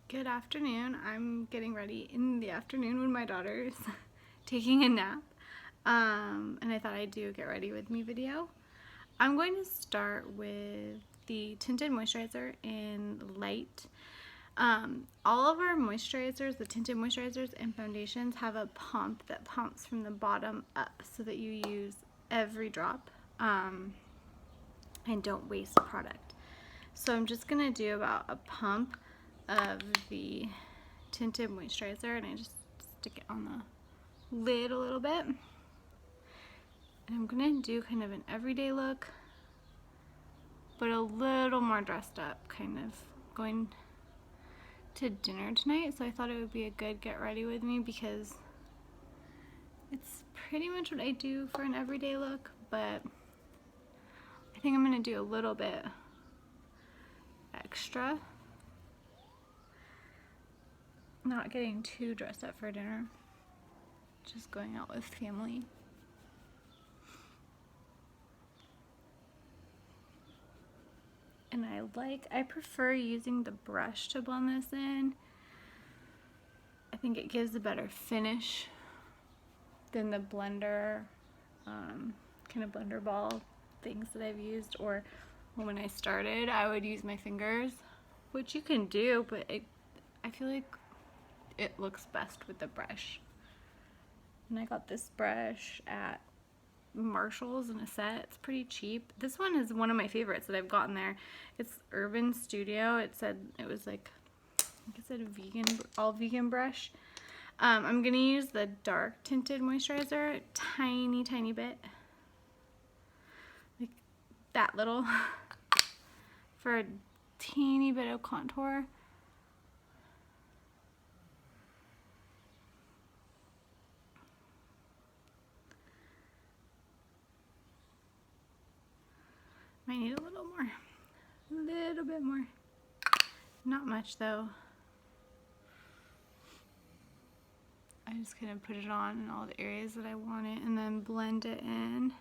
Good afternoon. I'm getting ready in the afternoon when my daughter is taking a nap. And I thought I'd do a get ready with me video. I'm going to start with the tinted moisturizer in light. All of our moisturizers, the tinted moisturizers and foundations, have a pump that pumps from the bottom up so that you use every drop and don't waste product. So I'm just going to do about a pump of the tinted moisturizer, and I just stick it on the lid a little bit. And I'm going to do kind of an everyday look, but a little more dressed up, kind of going to dinner tonight. So I thought it would be a good get ready with me because it's pretty much what I do for an everyday look, but I think I'm going to do a little bit extra. Not getting too dressed up for dinner, just going out with family. And I prefer using the brush to blend this in. I think it gives a better finish than the blender, kind of blender ball things that I've used, or when I started I would use my fingers, which you can do, but I feel like it looks best with the brush. And I got this brush at Marshall's in a set. It's pretty cheap. This one is one of my favorites that I've gotten there. It's Urban Studio. It said it was like, I think it said a vegan, all vegan brush. I'm gonna use the dark tinted moisturizer, tiny bit, like that little, for a teeny bit of contour. Might need a little bit more. Not much though. I just kind of put it on in all the areas that I want it and then blend it in.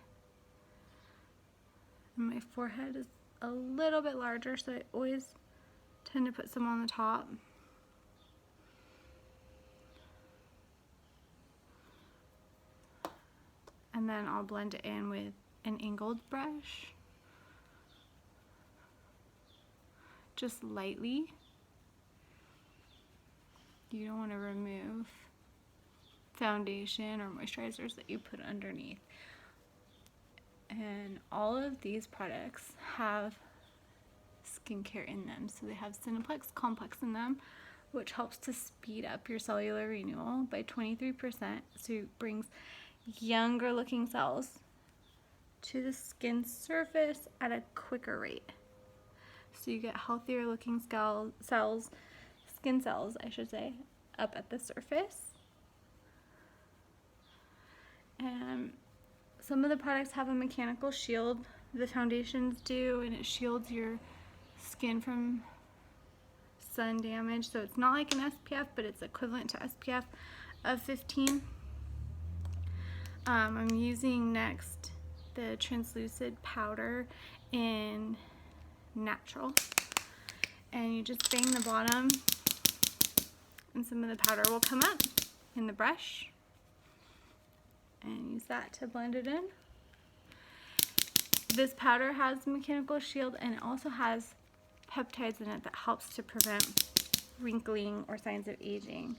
And my forehead is a little bit larger, so I always tend to put some on the top. And then I'll blend it in with an angled brush. Just lightly. You don't want to remove foundation or moisturizers that you put underneath. And all of these products have skincare in them. So they have Cineplex Complex in them, which helps to speed up your cellular renewal by 23%. So it brings younger looking cells to the skin surface at a quicker rate. So you get healthier looking skin cells, I should say, up at the surface. And some of the products have a mechanical shield, the foundations do, and it shields your skin from sun damage. So it's not like an SPF, but it's equivalent to SPF of 15. I'm using next the translucid powder in Natural, and you just bang the bottom and some of the powder will come up in the brush, and use that to blend it in. This powder has a mechanical shield, and it also has peptides in it that helps to prevent wrinkling or signs of aging,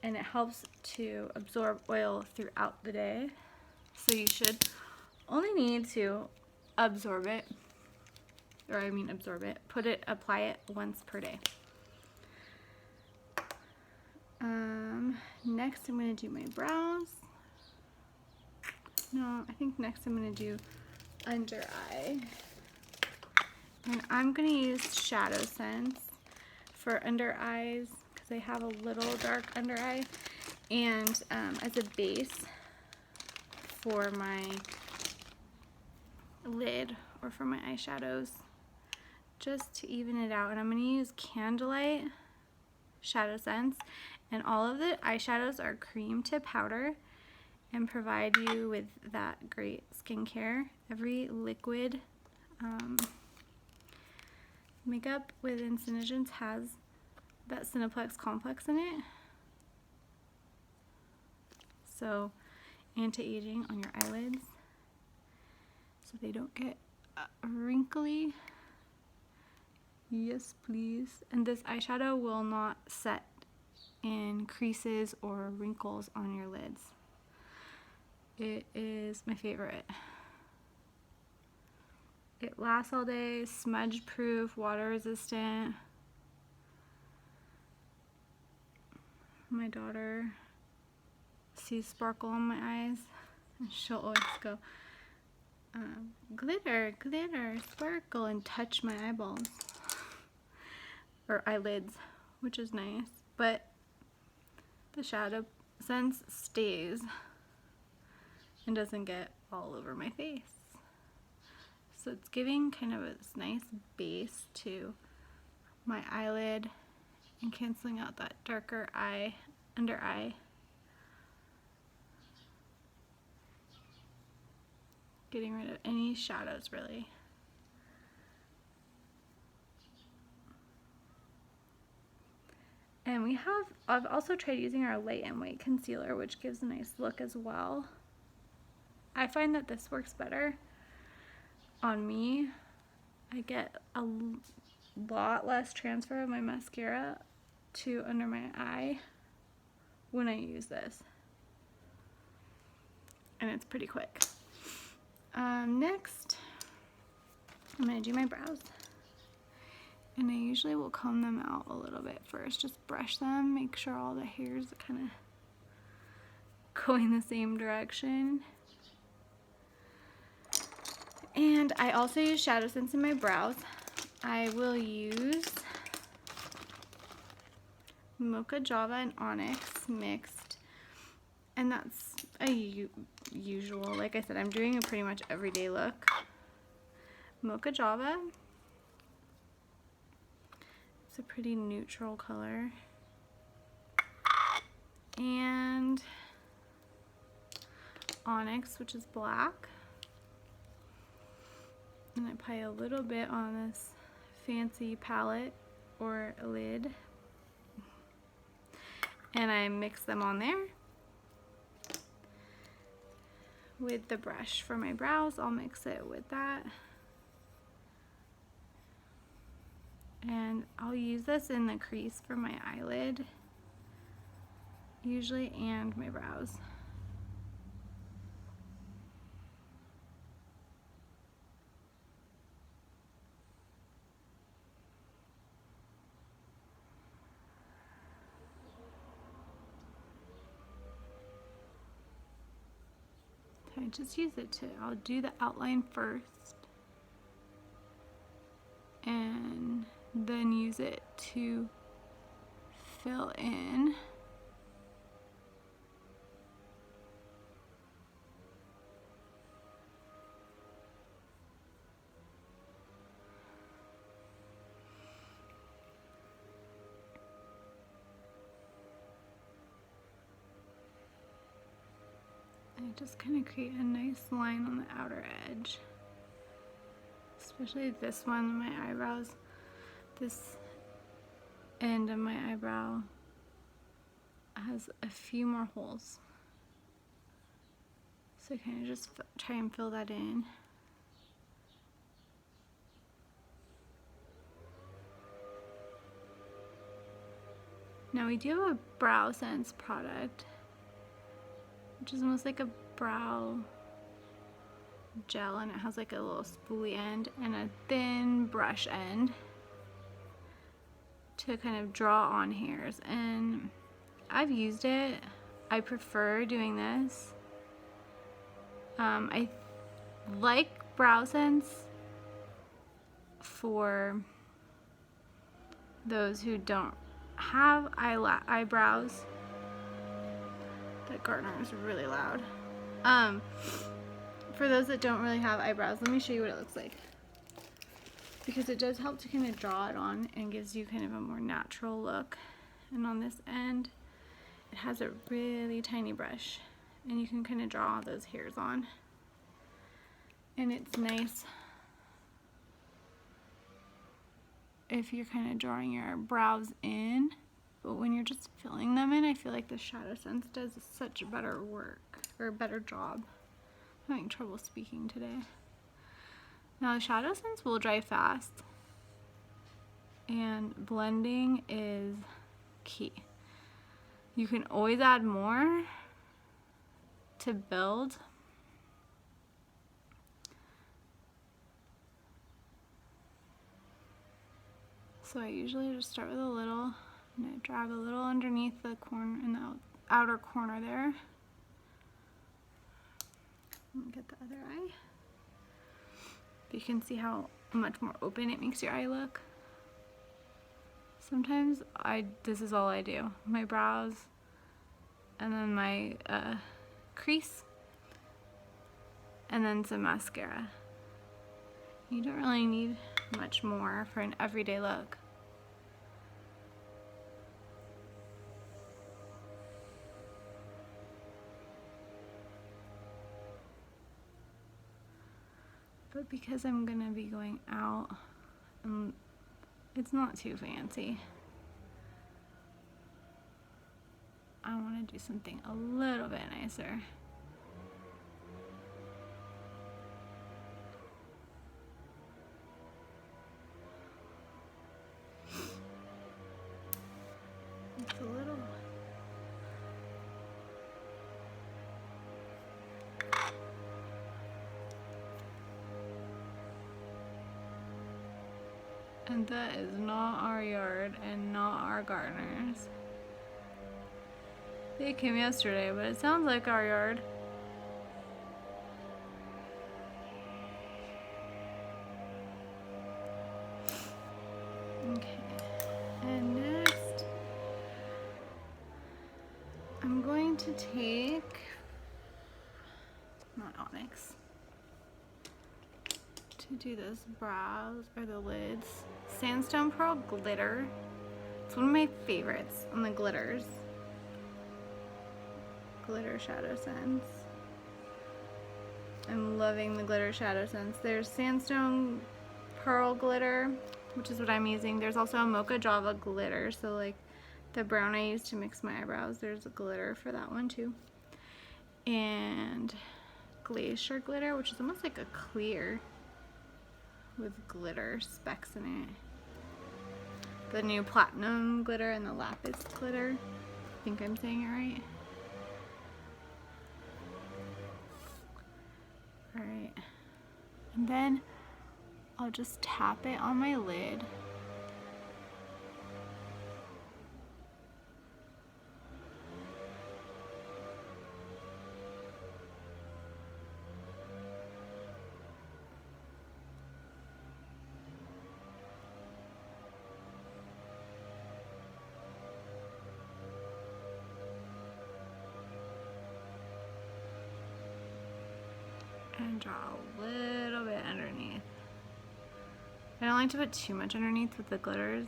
and it helps to absorb oil throughout the day. So you should only need to absorb it, apply it once per day. Next I'm going to do my brows. No, I think next I'm going to do under eye. And I'm going to use Shadow Sense for under eyes because I have a little dark under eye, and as a base for my lid or for my eyeshadows, just to even it out. And I'm going to use Candlelight Shadow Sense, and all of the eyeshadows are cream to powder and provide you with that great skincare. Every liquid makeup with Insignificance has that Cineplex Complex in it. So anti-aging on your eyelids so they don't get wrinkly. Yes, please. And this eyeshadow will not set in creases or wrinkles on your lids. It is my favorite. It lasts all day, smudge proof, water resistant. My daughter sees sparkle on my eyes and she'll always go, glitter, glitter, sparkle, and touch my eyeballs or eyelids, which is nice. But the shadow sense stays and doesn't get all over my face. So it's giving kind of a nice base to my eyelid and canceling out that darker eye, under eye. Getting rid of any shadows really. And I've also tried using our light and white concealer, which gives a nice look as well. I find that this works better on me. I get a lot less transfer of my mascara to under my eye when I use this. And it's pretty quick. Next, I'm going to do my brows. And I usually will comb them out a little bit first. Just brush them, make sure all the hairs are kind of going the same direction. And I also use Shadow Sense in my brows. I will use Mocha Java and Onyx mixed. And that's a usual, like I said, I'm doing a pretty much everyday look. Mocha Java. It's a pretty neutral color. And Onyx, which is black. And I apply a little bit on this fancy palette or lid. And I mix them on there. With the brush for my brows, I'll mix it with that. And I'll use this in the crease for my eyelid, usually, and my brows. So I just use it I'll do the outline first, and then use it to fill in. I just kind of create a nice line on the outer edge, especially this one, my eyebrows. This end of my eyebrow has a few more holes, so I kind of just try and fill that in. Now we do have a Brow Sense product, which is almost like a brow gel, and it has like a little spoolie end and a thin brush end to kind of draw on hairs. And I've used it. I prefer doing this. I like Brow Sense for those who don't have eyebrows. That Gartner is really loud. For those that don't really have eyebrows, let me show you what it looks like, because it does help to kind of draw it on and gives you kind of a more natural look. And on this end, it has a really tiny brush, and you can kind of draw those hairs on, and it's nice if you're kind of drawing your brows in. But when you're just filling them in, I feel like the Shadow Sense does such a better work, or a better job. I'm having trouble speaking today. Now the Shadow Sense will dry fast, and blending is key. You can always add more to build. So I usually just start with a little, and I drag a little underneath the corner, in the outer corner there. And get the other eye. But you can see how much more open it makes your eye look. Sometimes this is all I do. My brows, and then my crease, and then some mascara. You don't really need much more for an everyday look. But because I'm gonna be going out, it's not too fancy. I want to do something a little bit nicer. It's a little. And that is not our yard and not our gardeners. They came yesterday, but it sounds like our yard. Okay, and next I'm going to take, not onyx, to do those brows, or the lids, Sandstone Pearl Glitter. It's one of my favorites on the glitters. Glitter Shadow Sense. I'm loving the Glitter Shadow Sense. There's Sandstone Pearl Glitter, which is what I'm using. There's also a Mocha Java Glitter, so like the brown I use to mix my eyebrows, there's a glitter for that one too. And Glacier Glitter, which is almost like a clear with glitter specks in it. The new Platinum Glitter and the Lapis Glitter. I think I'm saying it right. Alright, and then I'll just tap it on my lid. And draw a little bit underneath. I don't like to put too much underneath with the glitters.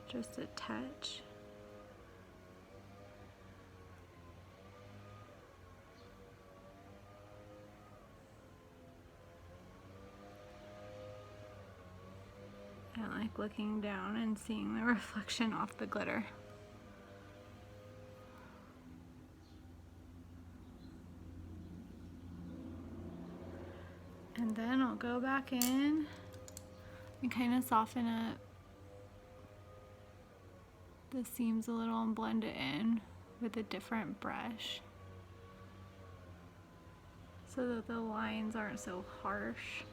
Just a touch. I don't like looking down and seeing the reflection off the glitter. And then I'll go back in and kind of soften up the seams a little and blend it in with a different brush so that the lines aren't so harsh.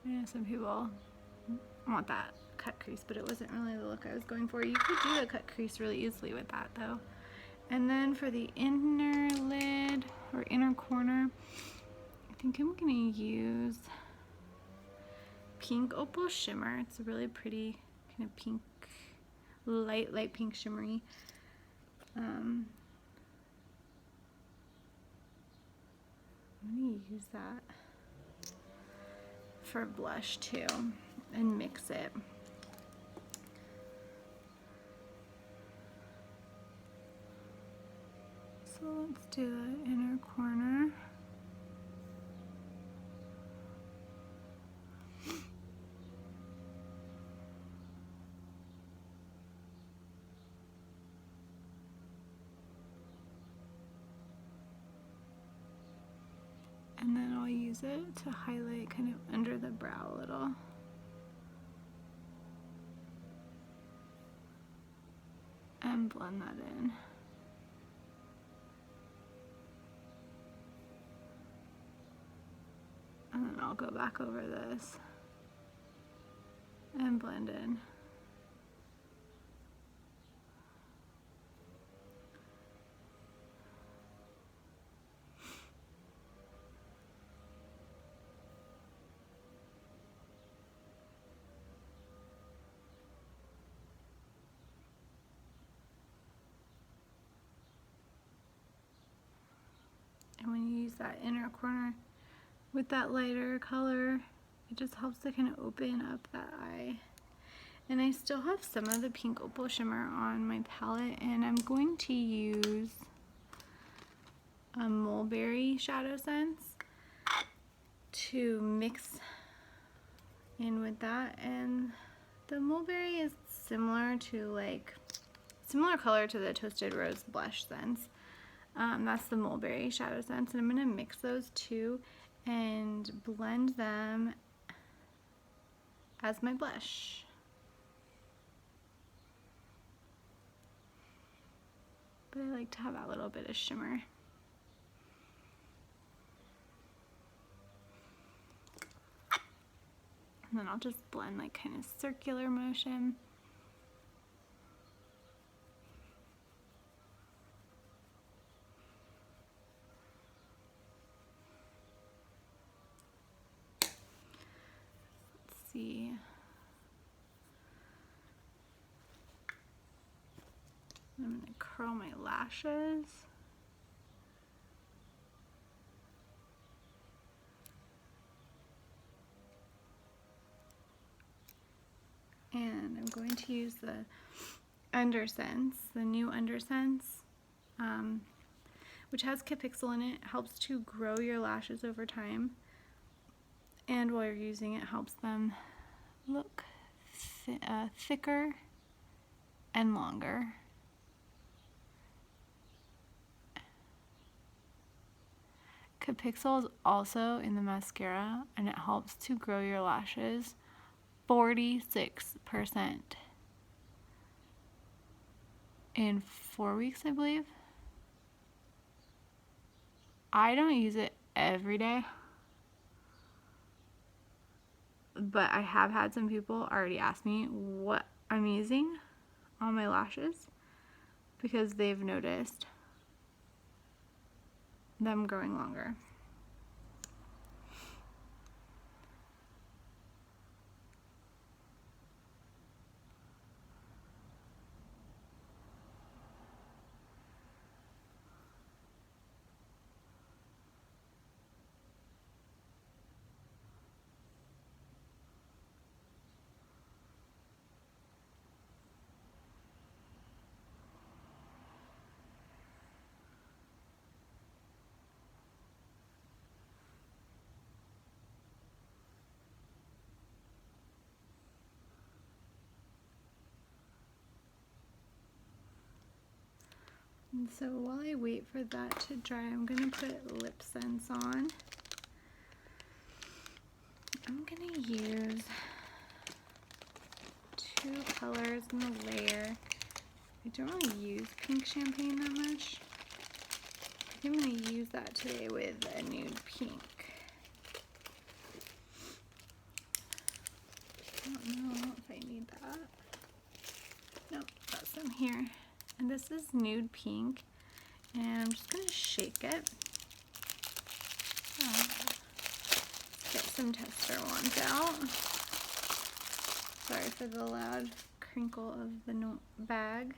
I know some people want that cut crease, but it wasn't really the look I was going for. You could do a cut crease really easily with that though. And then for the inner lid or inner corner, I think I'm gonna use Pink Opal Shimmer. It's a really pretty kind of pink, light pink shimmery. I'm gonna use that for blush too and mix it. let's do the inner corner. And then I'll use it to highlight kind of under the brow a little. And blend that in. And then I'll go back over this and blend in. And when you use that inner corner with that lighter color, it just helps to kind of open up that eye. And I still have some of the pink opal shimmer on my palette, and I'm going to use a mulberry shadow sense to mix in with that. And the mulberry is similar color to the Toasted Rose blush sense. That's the mulberry shadow sense, and I'm going to mix those two and blend them as my blush. But I like to have that little bit of shimmer. And then I'll just blend like kind of circular motion. See. I'm going to curl my lashes. And I'm going to use the Undersense, the new Undersense, which has Capixyl in it. It helps to grow your lashes over time. And while you're using it, helps them look thicker and longer. Capixyl is also in the mascara, and it helps to grow your lashes 46% in 4 weeks, I believe. I don't use it every day, but I have had some people already ask me what I'm using on my lashes because they've noticed them growing longer. And so while I wait for that to dry, I'm going to put Lip Sense on. I'm going to use 2 colors in the layer. I don't really use pink champagne that much. I think I'm going to use that today with a nude pink. I don't know if I need that. Nope, got some here. And this is nude pink, and I'm just going to shake it. Get some tester wands out. Sorry for the loud crinkle of the bag.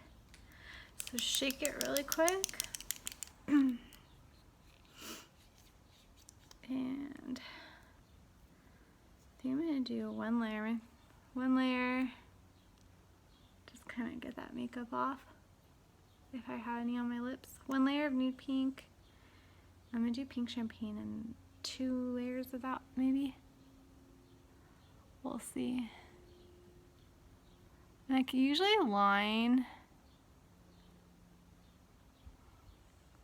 So shake it really quick. And I think I'm going to do one layer, just kind of get that makeup off. if I had any on my lips. 1 layer of nude pink. I'm gonna do pink champagne and 2 layers of that maybe. We'll see. And I can usually line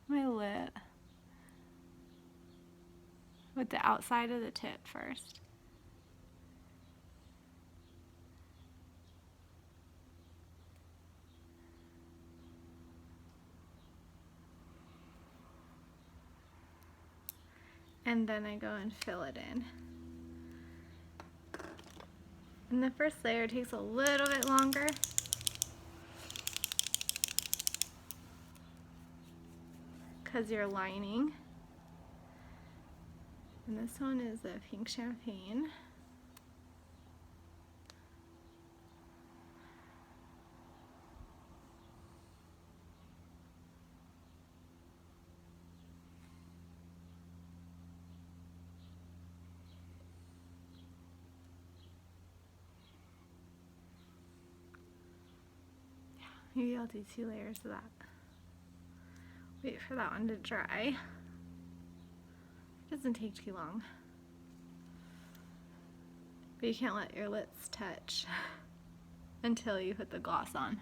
my lip with the outside of the tip first. And then I go and fill it in. And the first layer takes a little bit longer. Because you're lining. And this one is the pink champagne. Maybe I'll do 2 layers of that. Wait for that one to dry. It doesn't take too long. But you can't let your lips touch until you put the gloss on.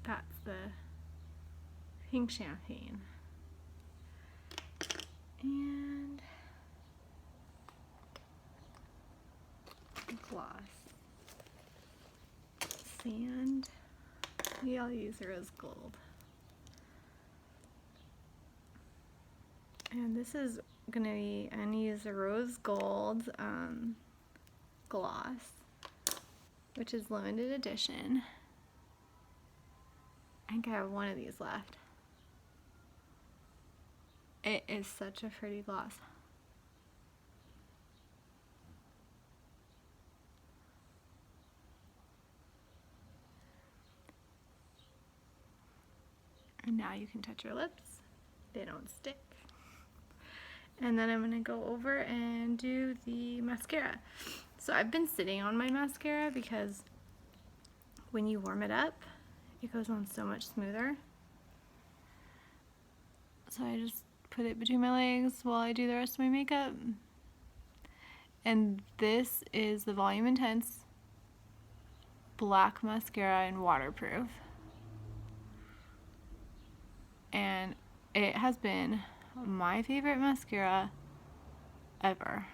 That's the pink champagne. And gloss. Sand. Maybe I'll use rose gold. And this is gonna be, I'm gonna use the rose gold gloss, which is limited edition. I think I have 1 of these left. It is such a pretty gloss. And now you can touch your lips. They don't stick. And then I'm gonna go over and do the mascara. So I've been sitting on my mascara because when you warm it up, it goes on so much smoother. So I just put it between my legs while I do the rest of my makeup. And this is the Volume Intense Black Mascara in Waterproof. And it has been my favorite mascara ever.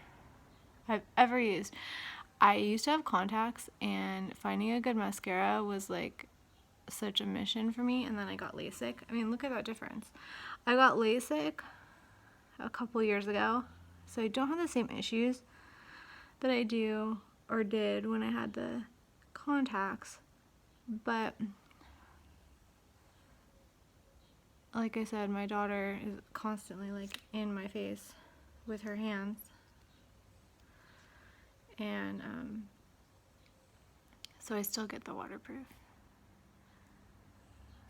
I've ever used. I used to have contacts, and finding a good mascara was like such a mission for me. And then I got LASIK. I mean, look at that difference. I got LASIK a couple years ago, so I don't have the same issues that I do or did when I had the contacts. But like I said, my daughter is constantly like in my face with her hands. And so I still get the waterproof.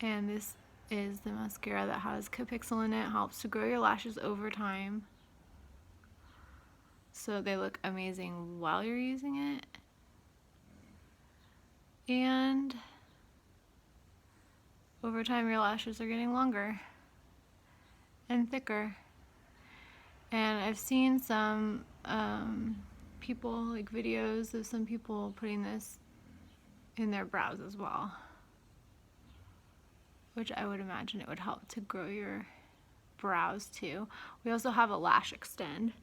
And this is the mascara that has Capixyl in it. Helps to grow your lashes over time, so they look amazing while you're using it. And over time your lashes are getting longer and thicker. And I've seen some people, like videos of some people putting this in their brows as well, which I would imagine it would help to grow your brows too. We also have a lash extend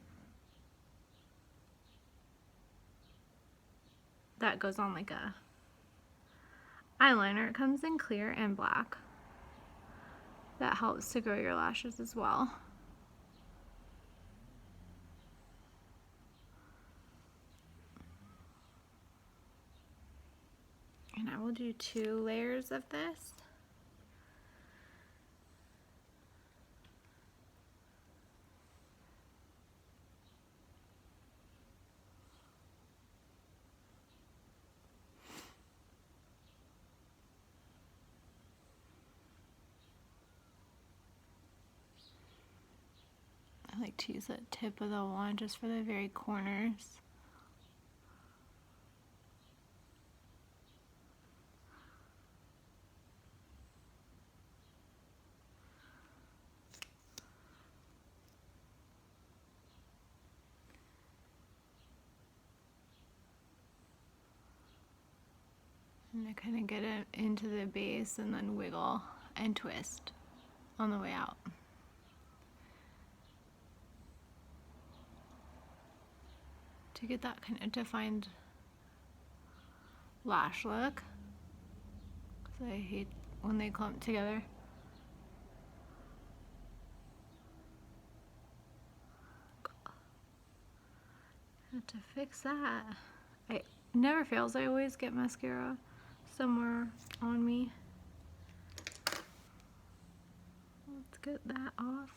that goes on like a eyeliner. It comes in clear and black. That helps to grow your lashes as well. And I will do 2 layers of this. like to use the tip of the wand just for the very corners. And I kind of get it into the base and then wiggle and twist on the way out. To get that kind of defined lash look. Because I hate when they clump together. Had to fix that. It never fails. I always get mascara somewhere on me. Let's get that off.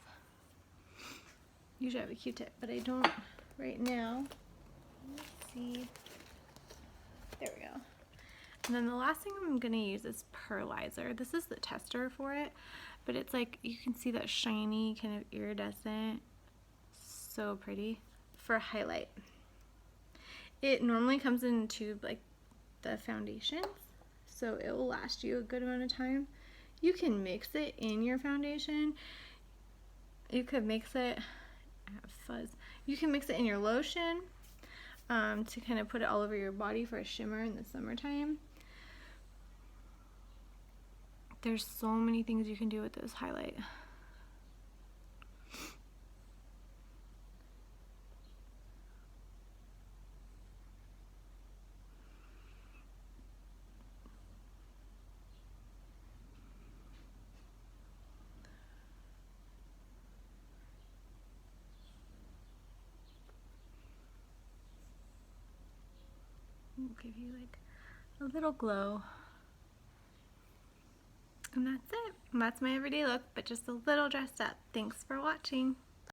Usually I have a Q-tip, but I don't right now. Let's see. There we go. And then the last thing I'm gonna use is Pearlizer. This is the tester for it, but it's like, you can see that shiny kind of iridescent, so pretty, for highlight. It normally comes in a tube like the foundations, so it will last you a good amount of time. You can mix it in your foundation. You could mix it, I have fuzz. You can mix it in your lotion to kind of put it all over your body for a shimmer in the summertime. There's so many things you can do with this highlight. Give you like a little glow. And that's it. That's my everyday look, but just a little dressed up. Thanks for watching.